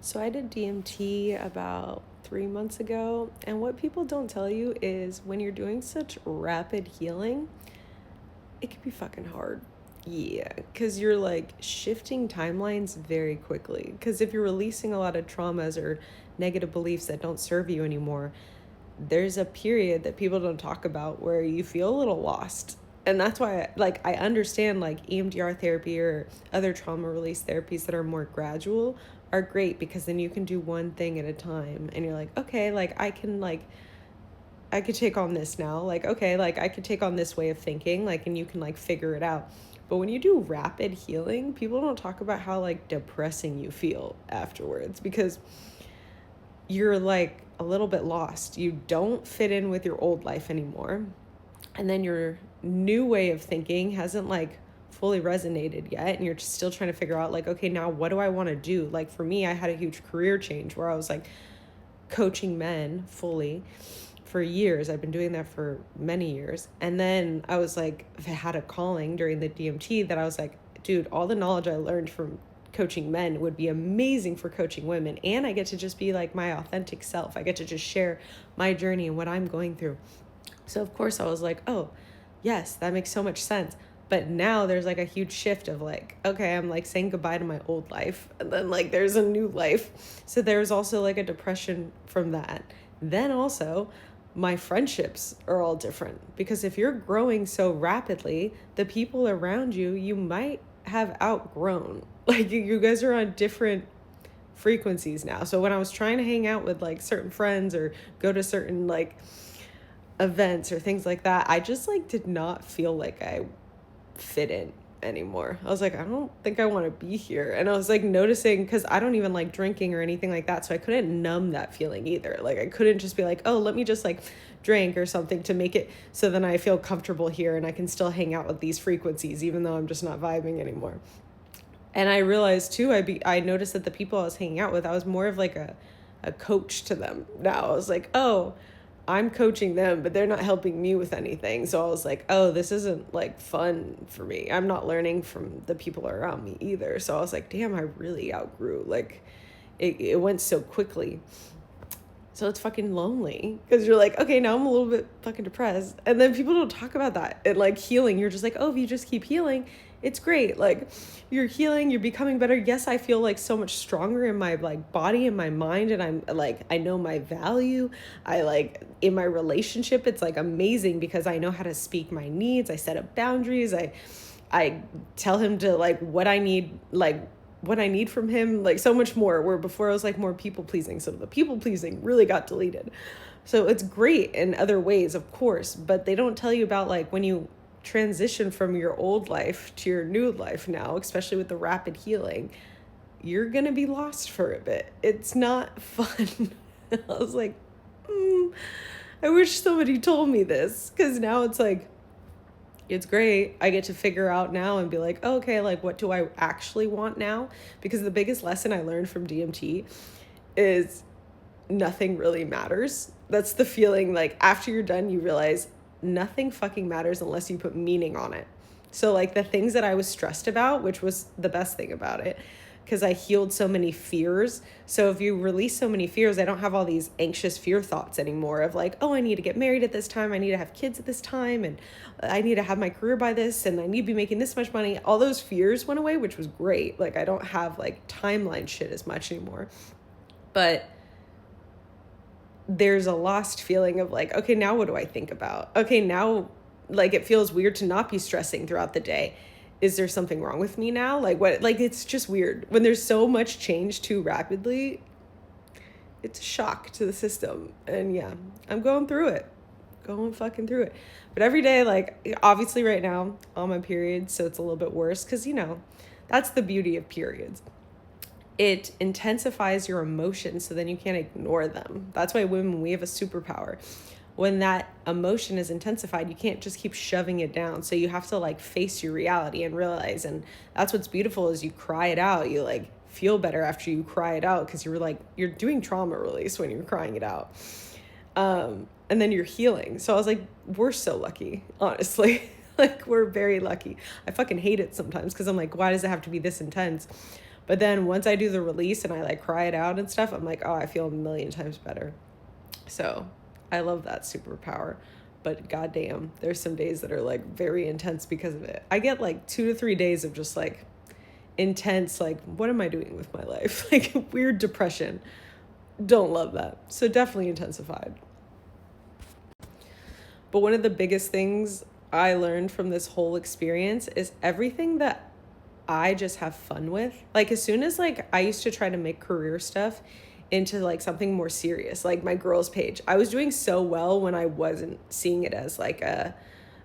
So I did DMT about 3 months ago, and what people don't tell you is when you're doing such rapid healing, it can be fucking hard. Yeah, because you're like shifting timelines very quickly. Because if you're releasing a lot of traumas or negative beliefs that don't serve you anymore, there's a period that people don't talk about where you feel a little lost. And that's why I understand like EMDR therapy or other trauma release therapies that are more gradual are great, because then you can do one thing at a time and you're like, okay, I could take on this now. Like, okay, like I could take on this way of thinking, like, and you can like figure it out. But when you do rapid healing, people don't talk about how like depressing you feel afterwards, because you're like a little bit lost. You don't fit in with your old life anymore. And then your new way of thinking hasn't like fully resonated yet. And you're just still trying to figure out like, okay, now what do I want to do? Like for me, I had a huge career change where I was like coaching men fully for years. I've been doing that for many years. And then I was like, I had a calling during the DMT that I was like, dude, all the knowledge I learned from coaching men would be amazing for coaching women. And I get to just be like my authentic self. I get to just share my journey and what I'm going through. So of course I was like, oh, yes, that makes so much sense. But now there's like a huge shift of like, okay, I'm like saying goodbye to my old life. And then like there's a new life. So there's also like a depression from that. Then also my friendships are all different, because if you're growing so rapidly, the people around you, you might have outgrown. Like you guys are on different frequencies now. So when I was trying to hang out with like certain friends or go to certain like events or things like that, I just like did not feel like I fit in anymore. I was like, I don't think I want to be here. And I was like noticing, because I don't even like drinking or anything like that, so I couldn't numb that feeling either. Like I couldn't just be like, oh, let me just like drink or something to make it so then I feel comfortable here and I can still hang out with these frequencies even though I'm just not vibing anymore. And I realized too, I noticed that the people I was hanging out with, I was more of like a coach to them now. I was like, oh, I'm coaching them, but they're not helping me with anything. So I was like, oh, this isn't like fun for me. I'm not learning from the people around me either. So I was like, damn, I really outgrew. Like it went so quickly. So it's fucking lonely, because you're like, okay, now I'm a little bit fucking depressed. And then people don't talk about that. And like healing, you're just like, oh, if you just keep healing, it's great. Like you're healing, you're becoming better. Yes, I feel like so much stronger in my like body and my mind. And I'm like, I know my value. I like in my relationship, it's like amazing because I know how to speak my needs. I set up boundaries. I tell him to like what I need, like what I need from him, like so much more, where before I was like more people pleasing. So the people pleasing really got deleted. So it's great in other ways, of course, but they don't tell you about like when you transition from your old life to your new life now, especially with the rapid healing, you're going to be lost for a bit. It's not fun. I was like, I wish somebody told me this, because now it's like, it's great. I get to figure out now and be like, oh, okay, like what do I actually want now? Because the biggest lesson I learned from DMT is nothing really matters. That's the feeling, like after you're done, you realize nothing fucking matters unless you put meaning on it. So like the things that I was stressed about, which was the best thing about it, because I healed so many fears. So if you release so many fears, I don't have all these anxious fear thoughts anymore of like, oh, I need to get married at this time. I need to have kids at this time. And I need to have my career by this. And I need to be making this much money. All those fears went away, which was great. Like I don't have like timeline shit as much anymore. But there's a lost feeling of like, okay, now what do I think about? Okay, now like it feels weird to not be stressing throughout the day. Is there something wrong with me now? Like what, like it's just weird. When there's so much change too rapidly, it's a shock to the system. And yeah, I'm going through it. Going fucking through it. But every day, like obviously right now, on my period, so it's a little bit worse because, you know, that's the beauty of periods. It intensifies your emotions, so then you can't ignore them. That's why women, we have a superpower. When that emotion is intensified, you can't just keep shoving it down. So you have to like face your reality and realize, and that's what's beautiful is you cry it out. You like feel better after you cry it out, because you're doing trauma release when you're crying it out. And then you're healing. So I was like, we're so lucky, honestly. Like we're very lucky. I fucking hate it sometimes because I'm like, why does it have to be this intense? But then once I do the release and I like cry it out and stuff, I'm like, oh, I feel a million times better. So I love that superpower. But goddamn, there's some days that are like very intense because of it. I get like 2 to 3 days of just like intense, like, what am I doing with my life? Like weird depression. Don't love that. So definitely intensified. But one of the biggest things I learned from this whole experience is everything that I just have fun with. Like as soon as like I used to try to make career stuff into like something more serious, like my girls page. I was doing so well when I wasn't seeing it as like a,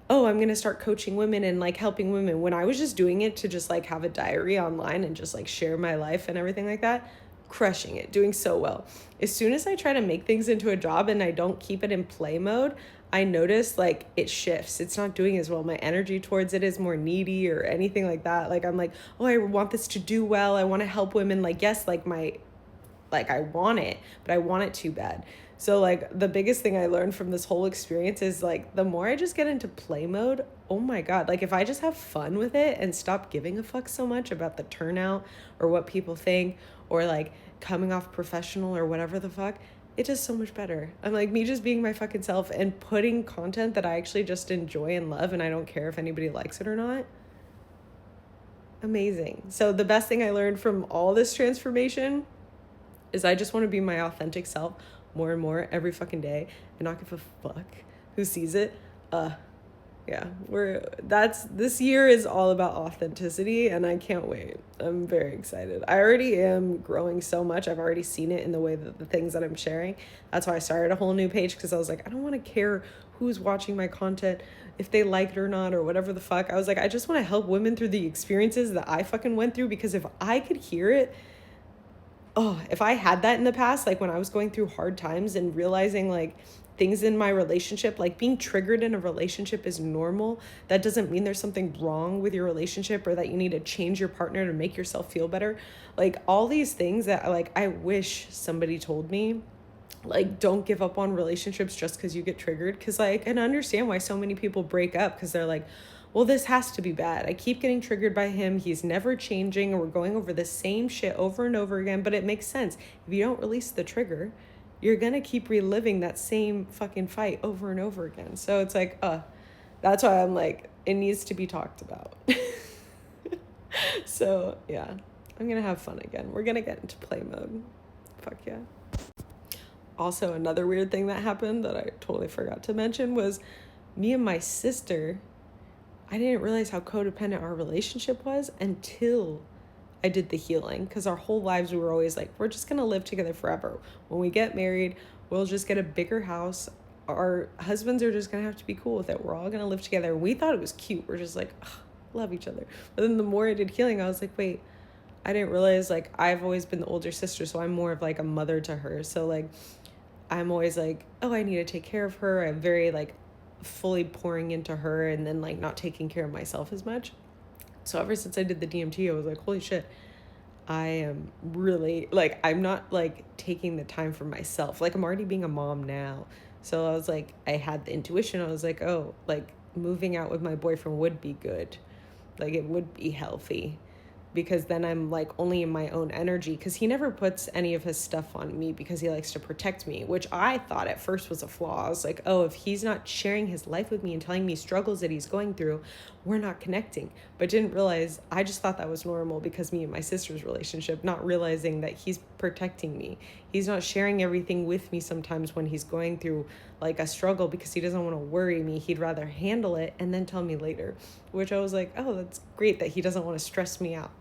oh, I'm going to start coaching women and like helping women. When I was just doing it to just like have a diary online and just like share my life and everything like that, crushing it, doing so well. As soon as I try to make things into a job and I don't keep it in play mode, I notice like it shifts. It's not doing as well. My energy towards it is more needy or anything like that. Like I'm like, oh, I want this to do well. I want to help women. Like, yes, like I want it, but I want it too bad. So like the biggest thing I learned from this whole experience is like the more I just get into play mode, oh my God, like if I just have fun with it and stop giving a fuck so much about the turnout or what people think or like coming off professional or whatever the fuck, it does so much better. I'm like me just being my fucking self and putting content that I actually just enjoy and love and I don't care if anybody likes it or not. Amazing. So the best thing I learned from all this transformation is I just want to be my authentic self more and more every fucking day and not give a fuck who sees it. Yeah, this year is all about authenticity and I can't wait. I'm very excited. I already am growing so much. I've already seen it in the way that the things that I'm sharing. That's why I started a whole new page, because I was like, I don't want to care who's watching my content, if they like it or not, or whatever the fuck. I was like, I just want to help women through the experiences that I fucking went through, because if I could hear it, oh, if I had that in the past, like when I was going through hard times and realizing like things in my relationship, like being triggered in a relationship is normal. That doesn't mean there's something wrong with your relationship or that you need to change your partner to make yourself feel better. Like all these things that like I wish somebody told me. Like don't give up on relationships just because you get triggered, because like I can understand why so many people break up, because they're like, well, this has to be bad. I keep getting triggered by him. He's never changing, and we're going over the same shit over and over again. But it makes sense. If you don't release the trigger, you're going to keep reliving that same fucking fight over and over again. So it's like, that's why I'm like, it needs to be talked about. So yeah, I'm going to have fun again. We're going to get into play mode. Fuck yeah. Also, another weird thing that happened that I totally forgot to mention was me and my sister. I didn't realize how codependent our relationship was until I did the healing, because our whole lives we were always like, we're just going to live together forever. When we get married, we'll just get a bigger house. Our husbands are just going to have to be cool with it. We're all going to live together. We thought it was cute. We're just like, love each other. But then the more I did healing, I was like, wait, I didn't realize like I've always been the older sister, so I'm more of like a mother to her. So like I'm always like, oh, I need to take care of her. I'm very like fully pouring into her and then like not taking care of myself as much. So ever since I did the DMT, I was like, holy shit, I am really like, I'm not like taking the time for myself. Like I'm already being a mom now. So I was like, I had the intuition. I was like, oh, like moving out with my boyfriend would be good. Like it would be healthy, because then I'm like only in my own energy, because he never puts any of his stuff on me because he likes to protect me, which I thought at first was a flaw. I was like, oh, if he's not sharing his life with me and telling me struggles that he's going through, we're not connecting. But didn't realize, I just thought that was normal because me and my sister's relationship, not realizing that he's protecting me. He's not sharing everything with me sometimes when he's going through like a struggle, because he doesn't want to worry me. He'd rather handle it and then tell me later, which I was like, oh, that's great that he doesn't want to stress me out.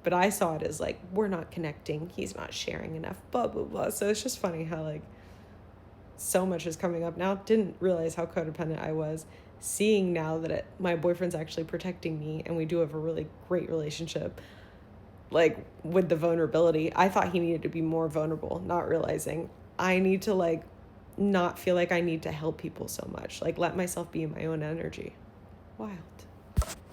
But I saw it as like, we're not connecting. He's not sharing enough, blah, blah, blah. So it's just funny how like so much is coming up now. Didn't realize how codependent I was. Seeing now that my boyfriend's actually protecting me and we do have a really great relationship, like with the vulnerability. I thought he needed to be more vulnerable, not realizing I need to like not feel like I need to help people so much. Like let myself be in my own energy. Wild.